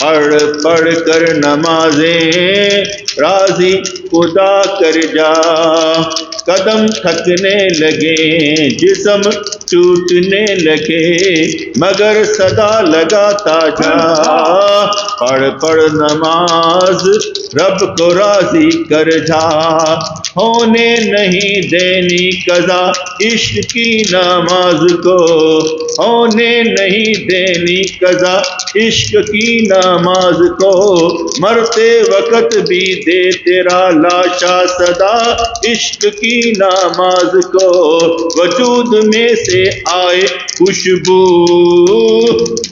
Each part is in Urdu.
پڑھ پڑھ کر نمازیں راضی خدا کر جا، قدم تھکنے لگے جسم ٹوٹنے لگے مگر صدا لگاتا جا، پڑھ پڑھ نماز رب کو راضی کر جا، ہونے نہیں دینی قضا عشق کی نماز کو، ہونے نہیں دینی قضا عشق کی نماز کو، مرتے وقت بھی دے تیرا لاشا صدا عشق کی نماز کو، وجود میں سے آئے خوشبو،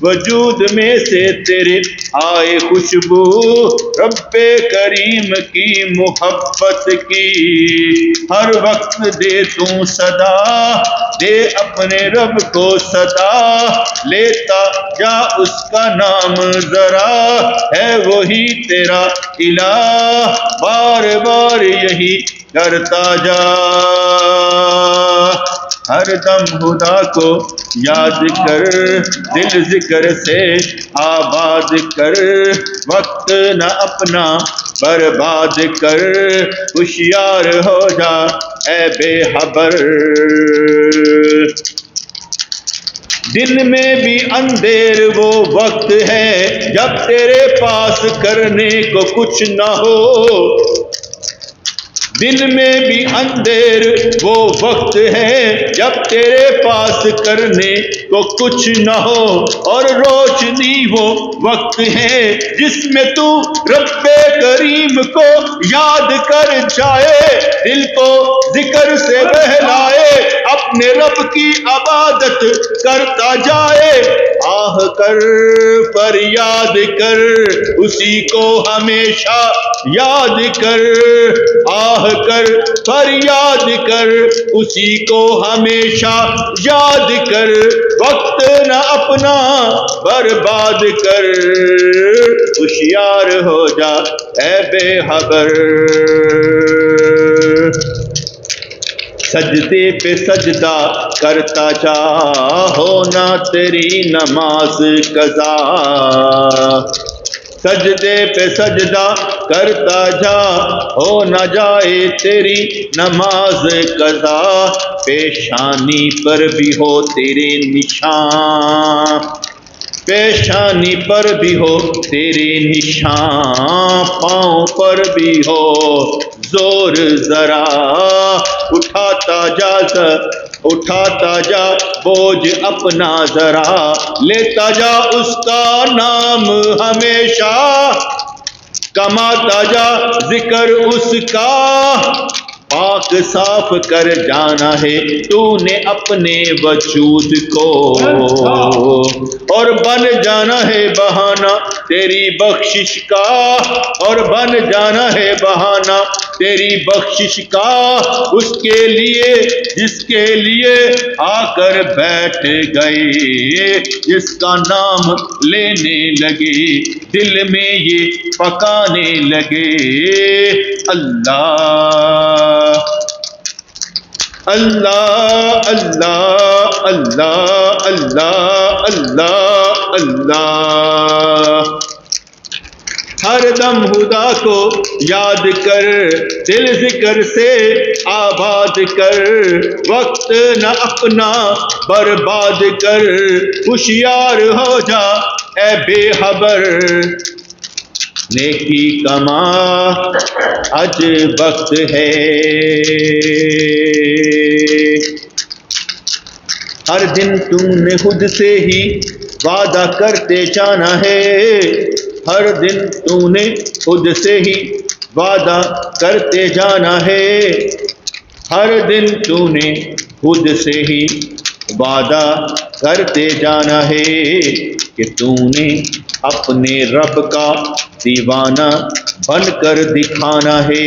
وجود میں سے تیرے آئے خوشبو، رب کریم کی محبت کی ہر وقت دے تو صدا، دے اپنے رب کو صدا، لیتا جا اس کا نام ذرا، ہے وہی تیرا الہ، بار بار یہی کرتا جا، ہر دم خدا کو یاد کر، دل ذکر سے آباد کر، وقت نہ اپنا برباد کر، ہوشیار ہو جا اے بے خبر، دن میں بھی اندھیر وہ وقت ہے جب تیرے پاس کرنے کو کچھ نہ ہو، دن میں بھی اندھیر وہ وقت ہے جب تیرے پاس کرنے کو کچھ نہ ہو، اور روشنی وہ وقت ہے جس میں تو رب کریم کو یاد کر جائے، دل کو ذکر سے بہلائے، اپنے رب کی عبادت کرتا جائے، آہ کر فریاد کر اسی کو ہمیشہ یاد کر، آہ کر فریاد کر اسی کو ہمیشہ یاد کر، وقت نہ اپنا برباد کر، ہوشیار ہو جا اے بے خبر، سجدے پہ سجدہ کرتا جا، ہونا تیری نماز قضا، سجدے پہ سجدہ کرتا جا، ہو نہ جائے تیری نماز قضا، پیشانی پر بھی ہو تیرے نشان، پیشانی پر بھی ہو تیرے نشان، پاؤں پر بھی ہو زور ذرا، اٹھاتا جا بوجھ اپنا ذرا، لیتا جا اس کا نام ہمیشہ، کماتا جا ذکر اس کا، پاک صاف کر جانا ہے تو نے اپنے وجود کو، اور بن جانا ہے بہانہ تیری بخشش کا، اور بن جانا ہے بہانہ تیری بخشش کا، اس کے لیے جس کے لیے آ کر بیٹھ گئے، جس کا نام لینے لگے دل میں یہ پکانے لگے، اللہ اللہ اللہ اللہ اللہ اللہ اللہ، ہر دم خدا کو یاد کر، دل ذکر سے آباد کر، وقت نہ اپنا برباد کر، ہوشیار ہو جا اے بے خبر، نیکی کما آج وقت ہے، ہر دن تم نے خود سے ہی وعدہ کرتے جانا ہے، ہر دن تو نے خود سے ہی وعدہ کرتے جانا ہے، ہر دن تو نے خود سے ہی وعدہ کرتے جانا ہے، کہ تو نے اپنے رب کا دیوانہ بن کر دکھانا ہے،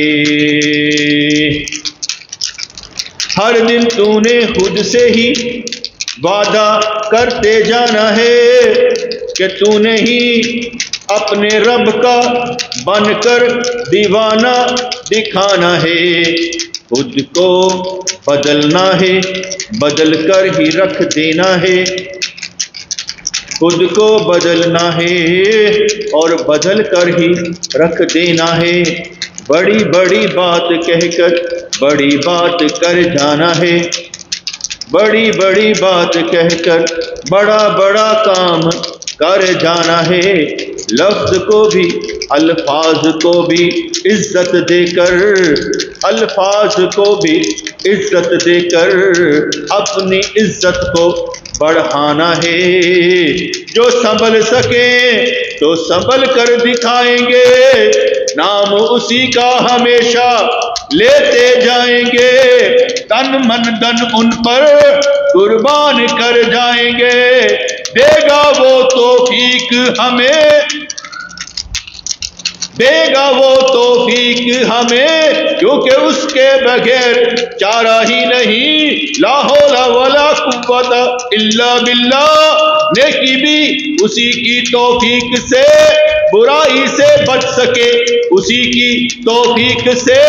ہر دن تو نے خود سے ہی وعدہ کرتے جانا ہے، کہ تو نے ہی اپنے رب کا بن کر دیوانہ دکھانا ہے، خود کو بدلنا ہے بدل کر ہی رکھ دینا ہے، خود کو بدلنا ہے اور بدل کر ہی رکھ دینا ہے، بڑی بڑی بات کہہ کر بڑی بات کر جانا ہے، بڑی بڑی بات کہہ کر بڑا بڑا کام کر جانا ہے، لفظ کو بھی الفاظ کو بھی عزت دے کر، الفاظ کو بھی عزت دے کر اپنی عزت کو بڑھانا ہے، جو سنبھل سکیں تو سنبھل کر دکھائیں گے، نام اسی کا ہمیشہ لیتے جائیں گے، تن من دن ان پر قربان کر جائیں گے، دے گا وہ توفیق ہمیں، دے گا وہ توفیق ہمیں، کیونکہ اس کے بغیر چارہ ہی نہیں، لا حول ولا قوت الا باللہ، نیکی بھی اسی کی توفیق سے، برائی سے بچ سکے اسی کی توفیق سے،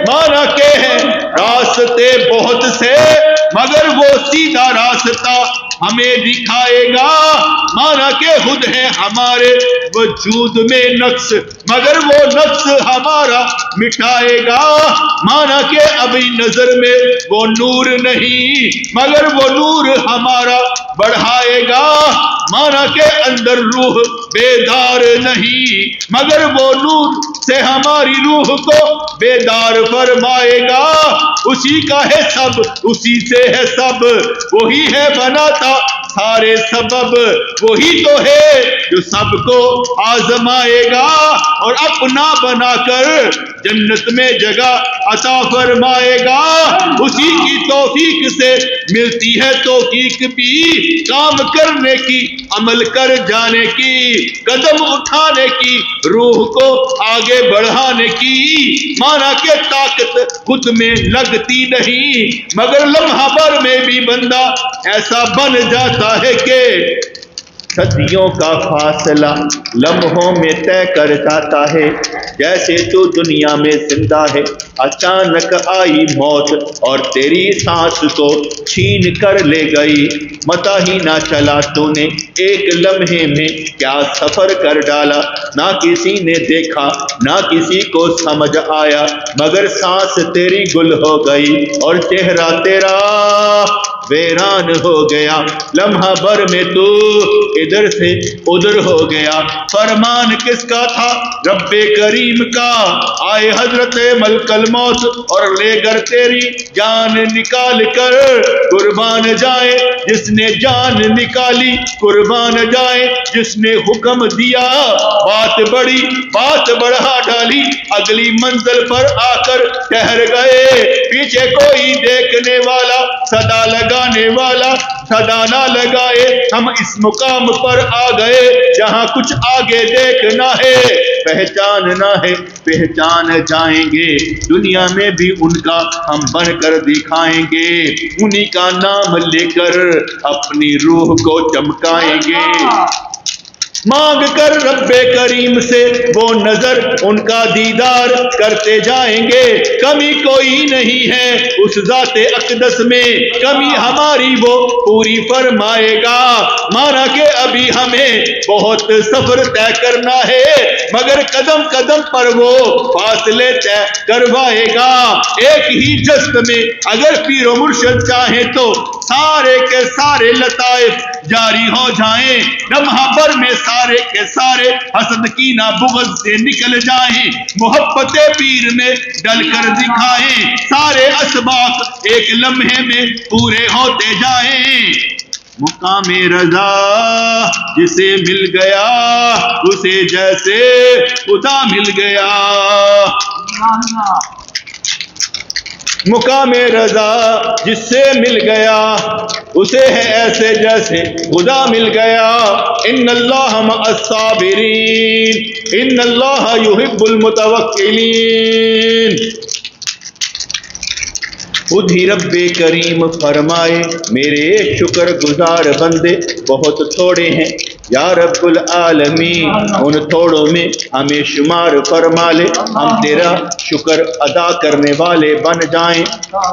مانا کہ ہے راستے بہت سے مگر وہ سیدھا راستہ ہمیں دکھائے گا، مانا کہ خود ہے ہمارے وجود میں نقص مگر وہ نقص ہمارا مٹائے گا، مانا کہ ابھی نظر میں وہ نور نہیں مگر وہ نور ہمارا بڑھائے گا، مانا کہ اندر روح بیدار نہیں مگر وہ نور سے ہماری روح کو بیدار فرمائے گا، اسی کا ہے سب اسی سے ہے سب، وہی ہے بناتا سارے سبب، وہی تو ہے جو سب کو آزمائے گا اور اپنا بنا کر جنت میں جگہ عطا فرمائے گا، اسی کی توفیق سے ملتی ہے توفیق بھی کام کرنے کی، عمل کر جانے کی، قدم اٹھانے کی، روح کو آگے بڑھانے کی، مانا کہ طاقت خود میں لگتی نہیں مگر لمحہ بھر میں بھی بندہ ایسا بن جاتا ہے کہ صدیوں کا فاصلہ لمحوں میں طے کر جاتا ہے، جیسے تو دنیا میں زندہ ہے، اچانک آئی موت اور تیری سانس کو چھین کر لے گئی، پتہ ہی نہ چلا تو نے ایک لمحے میں کیا سفر کر ڈالا، نہ کسی نے دیکھا نہ کسی کو سمجھ آیا مگر سانس تیری گل ہو گئی اور چہرہ تیرا ویران ہو گیا، لمحہ بھر میں تو ادھر سے ادھر ہو گیا، فرمان کس کا تھا؟ رب کریم کا، آئے حضرت ملک الموت اور لے کر تیری جان نکال کر، قربان جائے جس نے جان نکالی، قربان جائے جس نے حکم دیا، بات بڑی بات بڑھا ڈالی، اگلی منزل پر آ کر ٹھہر گئے، پیچھے کوئی دیکھنے والا صدا لگانے والا صدا نہ لگائے، ہم اس مقام پر آ گئے جہاں کچھ آگے دیکھنا ہے، پہچاننا ہے، پہچان جائیں گے، دنیا میں بھی ان کا ہم بن کر دکھائیں گے، انہی کا نام لے کر اپنی روح کو چمکائیں گے، مانگ کر رب کریم سے وہ نظر ان کا دیدار کرتے جائیں گے، کمی کوئی نہیں ہے اس ذات اقدس میں، کمی ہماری وہ پوری فرمائے گا، مانا کہ ابھی ہمیں بہت سفر طے کرنا ہے مگر قدم قدم پر وہ فاصلے طے کروائے گا، ایک ہی جست میں اگر پیر و مرشد چاہیں تو سارے کے سارے لطائف جاری ہو جائیں، لمحہ بھر میں سارے کے سارے حسد کینہ بغض سے نکل جائیں، محبت پیر میں ڈل کر دکھائیں، سارے اسباق ایک لمحے میں پورے ہوتے جائیں، مقام رضا جسے مل گیا اسے جیسے خدا مل گیا، مقام رضا جس سے مل گیا اسے ہے ایسے جیسے خدا مل گیا، ان اللہ مع الصابرین ان اللہ یحب المتوکلین، خود ہی رب کریم فرمائے میرے شکر گزار بندے بہت تھوڑے ہیں، یا رب العالمین ان تھوڑوں میں ہمیں شمار فرما لے، ہم تیرا شکر ادا کرنے والے بن جائیں،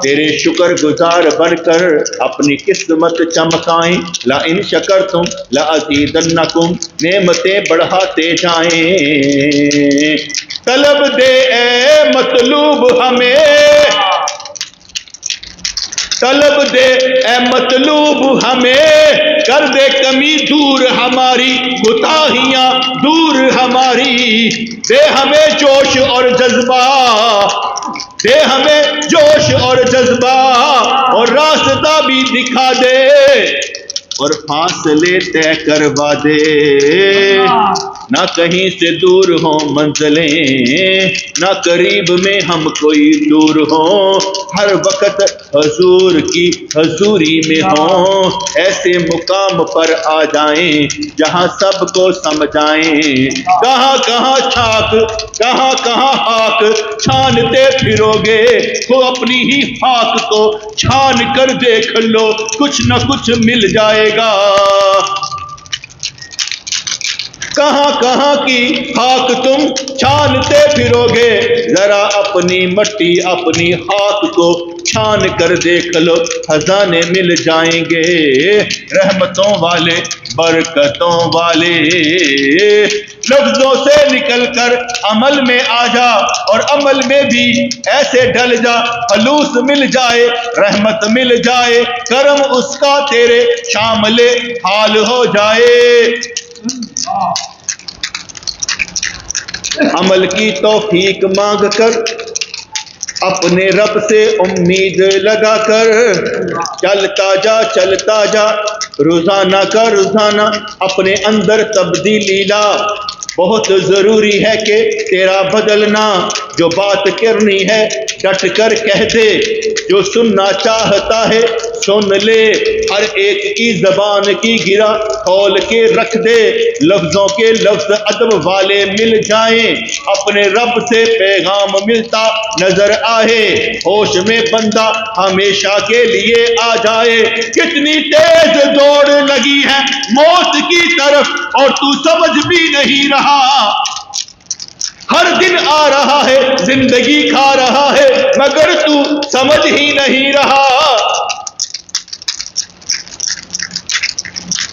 تیرے شکر گزار بن کر اپنی قسمت چمکائیں۔ لئن شکرتم لازیدنکم، نعمتیں بڑھاتے جائیں۔ طلب دے اے مطلوب ہمیں، طلب دے اے مطلوب ہمیں، کر دے کمی دور ہماری، کوتاہیاں دور ہماری، دے ہمیں جوش اور جذبہ، دے ہمیں جوش اور جذبہ، اور راستہ بھی دکھا دے اور فاصلے طے کروا دے، نہ کہیں سے دور ہوں منزلیں، نہ قریب میں ہم کوئی دور ہوں، ہر وقت حضور کی حضوری میں ہوں، ایسے مقام پر آ جائیں جہاں سب کو سمجھائیں، کہاں کہاں چھاک کہاں کہاں خاک چھانتے پھرو گے، تو اپنی ہی خاک کو چھان کر دیکھ لو، کچھ نہ کچھ مل جائے گا۔ کہاں کہاں کی خاک تم چھانتے پھرو گے، ذرا اپنی مٹی اپنی خاک کو چھان کر دیکھ لو، خزانے مل جائیں گے رحمتوں والے برکتوں والے۔ لفظوں سے نکل کر عمل میں آ جا، اور عمل میں بھی ایسے ڈھل جا، خلوص مل جائے رحمت مل جائے، کرم اس کا تیرے شامل حال ہو جائے۔ عمل کی توفیق مانگ کر، اپنے رب سے امید لگا کر، چلتا جا روزانہ کا روزانہ اپنے اندر تبدیلی لا، بہت ضروری ہے کہ تیرا بدلنا، جو بات کرنی ہے ڈٹ کر کہہ دے، جو سننا چاہتا ہے سن لے، ہر ایک کی زبان کی گرا کھول کے رکھ دے، لفظوں کے لفظ ادب والے مل جائیں، اپنے رب سے پیغام ملتا نظر آئے، ہوش میں بندہ ہمیشہ کے لیے آ جائے۔ کتنی تیز دوڑ لگی ہے موت کی طرف، اور تو سمجھ بھی نہیں رہا، ہر دن آ رہا ہے زندگی کھا رہا ہے، مگر تو سمجھ ہی نہیں رہا،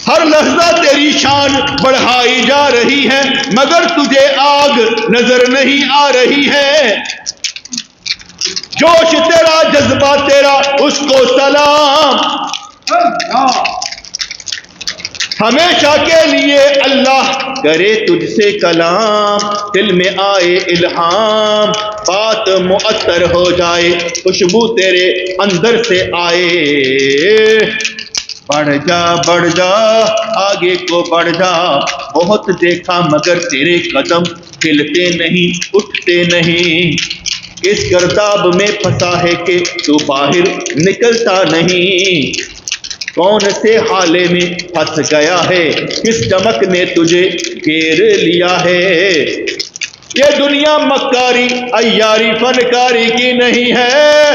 ہر لحظہ تیری شان بڑھائی جا رہی ہے، مگر تجھے آگ نظر نہیں آ رہی ہے، جوش تیرا جذبہ تیرا اس کو سلام، ہمیشہ کے لیے اللہ کرے تجھ سے کلام، دل میں آئے الہام، بات مؤثر ہو جائے، خوشبو تیرے اندر سے آئے، بڑھ جا آگے کو بڑھ جا، بہت دیکھا مگر تیرے قدم ہلتے نہیں اٹھتے نہیں، اس گرداب میں پھنسا ہے کہ تو باہر نکلتا نہیں، کون سے حالے میں پھنس گیا ہے، کس چمک نے تجھے گھیر لیا ہے، یہ دنیا مکاری عیاری فنکاری کی نہیں ہے،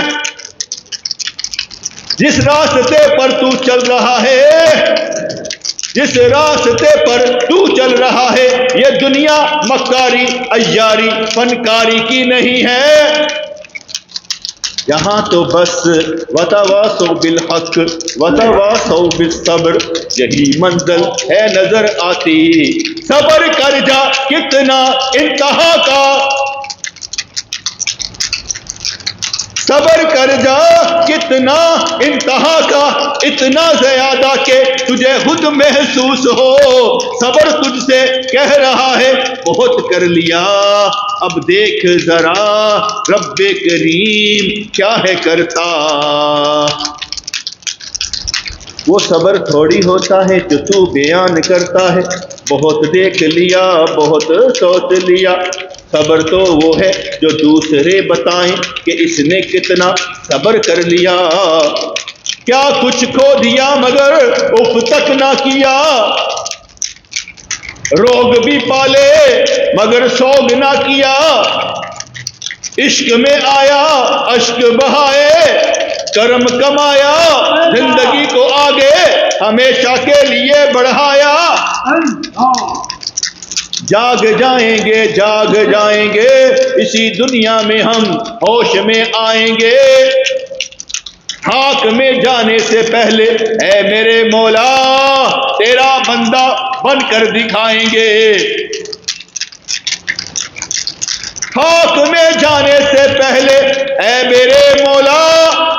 جس راستے پر تو چل رہا ہے، جس راستے پر تو چل رہا ہے، یہ دنیا مکاری عیاری فنکاری کی نہیں ہے، یہاں تو بس وتواصوا بالحق وتواصوا بالصبر، یہی منزل ہے نظر آتی، صبر کر جا کتنا انتہا کا، صبر کر جا کتنا انتہا کا، اتنا زیادہ کہ تجھے خود محسوس ہو، صبر تجھ سے کہہ رہا ہے بہت کر لیا، اب دیکھ ذرا رب کریم کیا ہے کرتا، وہ صبر تھوڑی ہوتا ہے جو تو بیان کرتا ہے، بہت دیکھ لیا بہت سوچ لیا، صبر تو وہ ہے جو دوسرے بتائیں کہ اس نے کتنا صبر کر لیا، کیا کچھ کھو دیا مگر اف تک نہ کیا، روگ بھی پالے مگر سوگ نہ کیا، عشق میں آیا اشک بہائے کرم کمایا، زندگی کو آگے ہمیشہ کے لیے بڑھایا، جاگ جائیں گے اسی دنیا میں ہم ہوش میں آئیں گے. خاک میں جانے سے پہلے اے میرے مولا تیرا بندہ بن کر دکھائیں گے. خاک میں جانے سے پہلے اے میرے مولا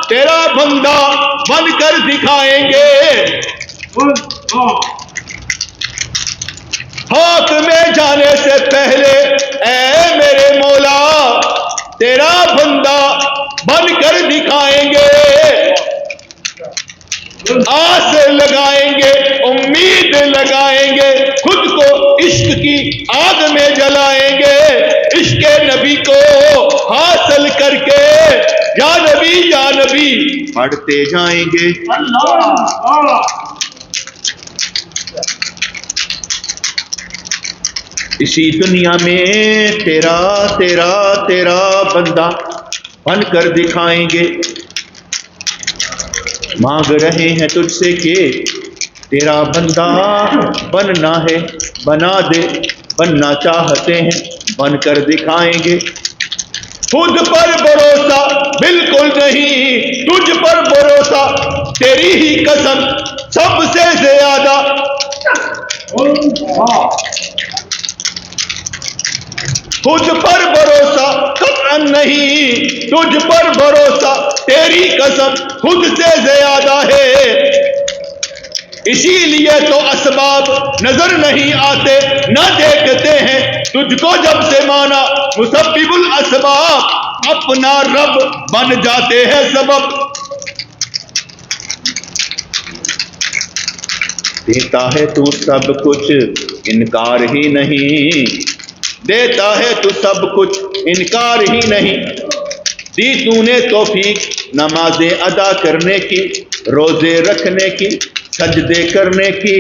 تیرا بندہ بن کر دکھائیں گے. خاک میں جانے سے پہلے اے میرے مولا تیرا بندہ بن کر دکھائیں گے. آس لگائیں گے امید لگائیں گے خود کو عشق کی آگ میں جلائیں گے. عشق نبی کو حاصل کر کے یا نبی پڑھتے جائیں گے. اسی دنیا میں تیرا بندہ بن کر دکھائیں گے. مانگ رہے ہیں تجھ سے کہ تیرا بندہ بننا ہے بنا دے. بننا چاہتے ہیں بن کر دکھائیں گے. خود پر بھروسہ بالکل نہیں تجھ پر بھروسہ تیری ہی قسم سب سے زیادہ. تجھ پر بھروسہ قطعاً نہیں تجھ پر بھروسہ تیری قسم خود سے زیادہ ہے. اسی لیے تو اسباب نظر نہیں آتے نہ دیکھتے ہیں تجھ کو جب سے مانا مسبب الاسباب اپنا رب بن جاتے ہیں سبب. دیتا ہے تو سب کچھ انکار ہی نہیں. دیتا ہے تو سب کچھ انکار ہی نہیں. دی تو نے توفیق نمازیں ادا کرنے کی روزے رکھنے کی سجدے کرنے کی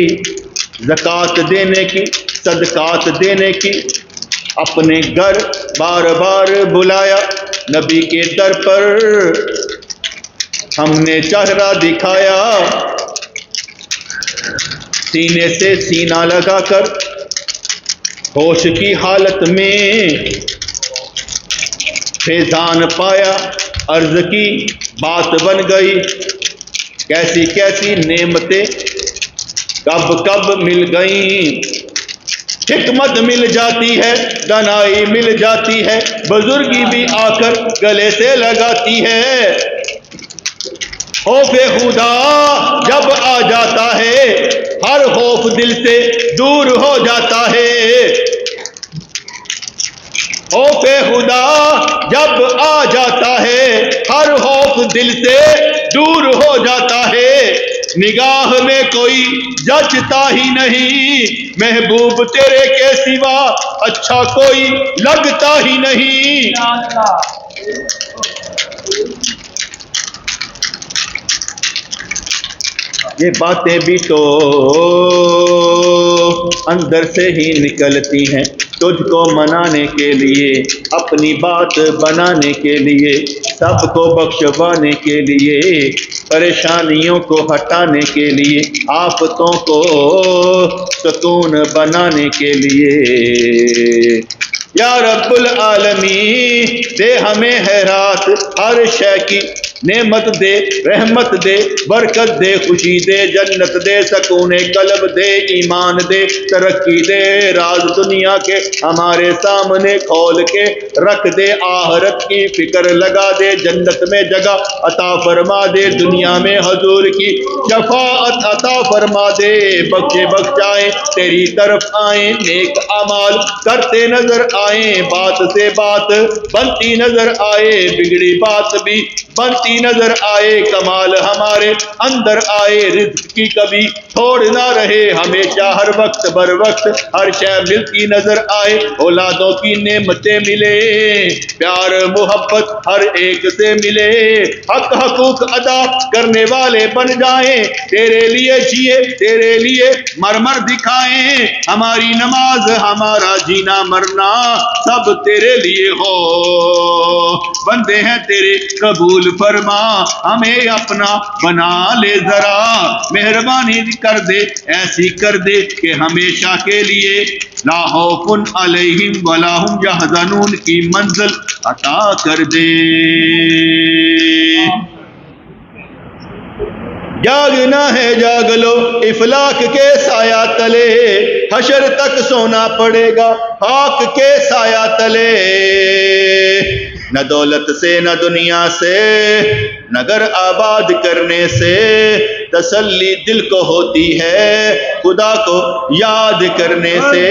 زکوٰۃ دینے کی صدقات دینے کی. اپنے گھر بار بار بلایا نبی کے در پر ہم نے چہرہ دکھایا. سینے سے سینہ لگا کر ہوش کی حالت میں فیضان پایا. عرض کی بات بن گئی کیسی کیسی نعمتیں کب مل گئیں. حکمت مل جاتی ہے دانائی مل جاتی ہے بزرگی بھی آ کر گلے سے لگاتی ہے. خوف خدا جب آ جاتا ہے ہر خوف دل سے دور ہو جاتا ہے. خوف خدا جب آ جاتا ہے ہر خوف دل سے دور ہو جاتا ہے. نگاہ میں کوئی جچتا ہی نہیں محبوب تیرے کے سوا اچھا کوئی لگتا ہی نہیں. یہ باتیں بھی تو اندر سے ہی نکلتی ہیں تجھ کو منانے کے لیے اپنی بات بنانے کے لیے سب کو بخشوانے کے لیے پریشانیوں کو ہٹانے کے لیے آفتوں کو سکون بنانے کے لیے. یا رب العالمین دے ہمیں خیرات ہر شے کی نعمت دے رحمت دے برکت دے خوشی دے جنت دے سکون قلب دے ایمان دے ترقی دے. راز دنیا کے ہمارے سامنے کھول کے رکھ دے آخرت کی فکر لگا دے. جنت میں جگہ عطا فرما دے دنیا میں حضور کی شفاعت عطا فرما دے. بخشے بخشائیں تیری طرف آئیں نیک اعمال کرتے نظر آئیں. بات سے بات بنتی نظر آئے بگڑی بات بھی بنتی نظر آئے. کمال ہمارے اندر آئے رزق کی کبھی چھوڑ نہ رہے ہمیشہ ہر وقت بر وقت ہر شے ملتی نظر آئے. اولادوں کی نعمتیں ملے پیار محبت ہر ایک سے ملے. حق حقوق ادا کرنے والے بن جائیں تیرے لیے جیے تیرے لیے مر دکھائیں. ہماری نماز ہمارا جینا مرنا سب تیرے لیے ہو. بندے ہیں تیرے قبول فرما فرما ہمیں اپنا بنا لے ذرا، مہربانی کر دے ایسی کر دے کہ ہمیشہ کے لیے لا خوف علیہم ولا ہم یحزنون کی منزل عطا کر دے۔ جاگنا ہے جاگ لو افلاک کے سایہ تلے، حشر تک سونا پڑے گا خاک کے سایہ تلے، نہ دولت سے نہ دنیا سے نہ گھر آباد کرنے سے تسلی دل کو ہوتی ہے، خدا کو یاد کرنے سے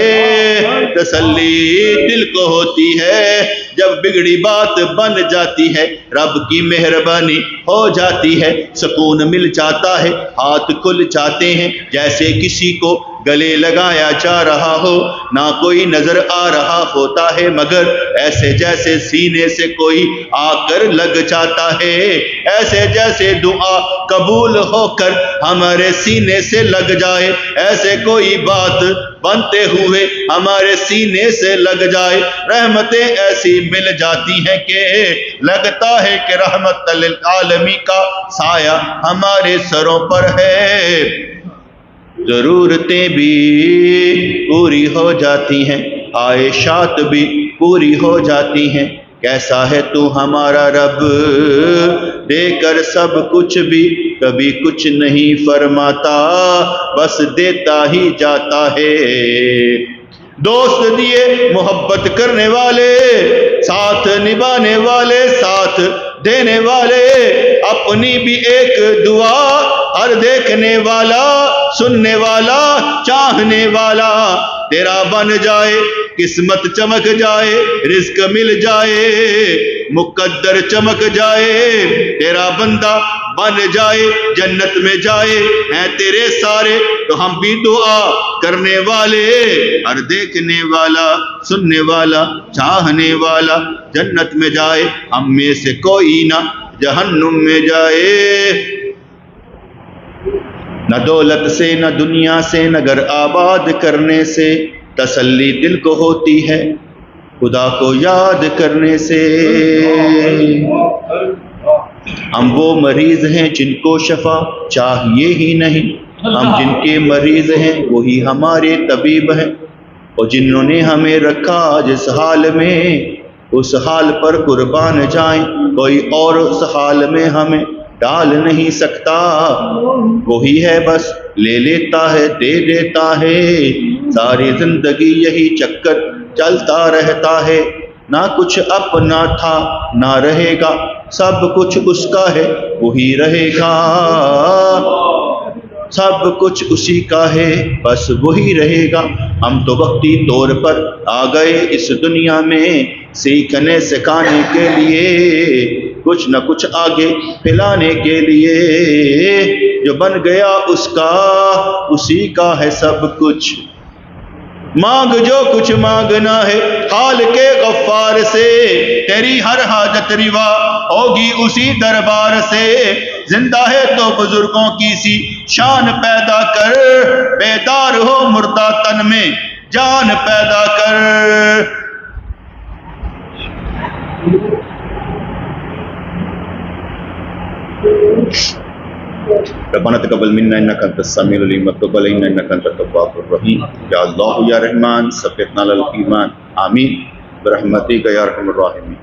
تسلی دل کو ہوتی ہے، جب بگڑی بات بن جاتی ہے رب کی مہربانی ہو جاتی ہے، سکون مل جاتا ہے، ہاتھ کھل جاتے ہیں جیسے کسی کو گلے لگایا جا رہا ہو، نہ کوئی نظر آ رہا ہوتا ہے مگر ایسے جیسے سینے سے کوئی آ کر لگ جاتا ہے، ایسے جیسے دعا قبول ہو کر ہمارے سینے سے لگ جائے، ایسے کوئی بات بنتے ہوئے ہمارے سینے سے لگ جائے، رحمتیں ایسی مل جاتی ہیں کہ لگتا ہے کہ رحمت للعالمین کا سایہ ہمارے سروں پر ہے، ضرورتیں بھی پوری ہو جاتی ہیں، خواہشات بھی پوری ہو جاتی ہیں، کیسا ہے تو ہمارا رب، دے کر سب کچھ بھی کبھی کچھ نہیں فرماتا، بس دیتا ہی جاتا ہے، دوست دیے محبت کرنے والے، ساتھ نبھانے والے، ساتھ دینے والے، اپنی بھی ایک دعا، ہر دیکھنے والا، سننے والا، چاہنے والا، تیرا بن جائے، قسمت چمک جائے، رزق مل جائے، مقدر چمک جائے، تیرا بندہ بن جائے، جنت میں جائے، ہیں تیرے سارے تو ہم بھی دعا کرنے والے، ہر دیکھنے والا، سننے والا، چاہنے والا، جنت میں جائے، ہم میں سے کوئی نہ جہنم میں جائے، نہ دولت سے نہ دنیا سے نہ گھر آباد کرنے سے تسلی دل کو ہوتی ہے، خدا کو یاد کرنے سے، ہم وہ مریض ہیں جن کو شفا چاہیے ہی نہیں، ہم جن کے مریض ہیں وہی ہمارے طبیب ہیں، اور جنہوں نے ہمیں رکھا جس حال میں اس حال پر قربان جائیں، کوئی اور اس حال میں ہمیں ڈال نہیں سکتا، وہی ہے بس لے لیتا ہے دے دیتا ہے، ساری زندگی یہی چکر چلتا رہتا ہے، نہ کچھ اپنا تھا نہ رہے گا، سب کچھ اس کا ہے وہی رہے گا، سب کچھ اسی کا ہے بس وہی رہے گا، ہم تو وقتی طور پر آ گئے اس دنیا میں سیکھنے سکھانے کے لیے، کچھ نہ کچھ آگے پھیلانے کے لیے، جو بن گیا اس کا اسی کا ہے سب کچھ، مانگ جو کچھ مانگنا ہے خالق غفار سے، تیری ہر حاجت روا ہوگی اسی دربار سے، زندہ ہے تو بزرگوں کی سی شان پیدا کر، بیدار ہو مردہ تن میں جان پیدا کر، ربنا تقبل منا انك انت السميع العليم وتب علينا انك انت التواب الرحيم، یا اللہ یا رحمان ثبتنا علی الایمان، آمین برحمتک یا ارحم الراحمین۔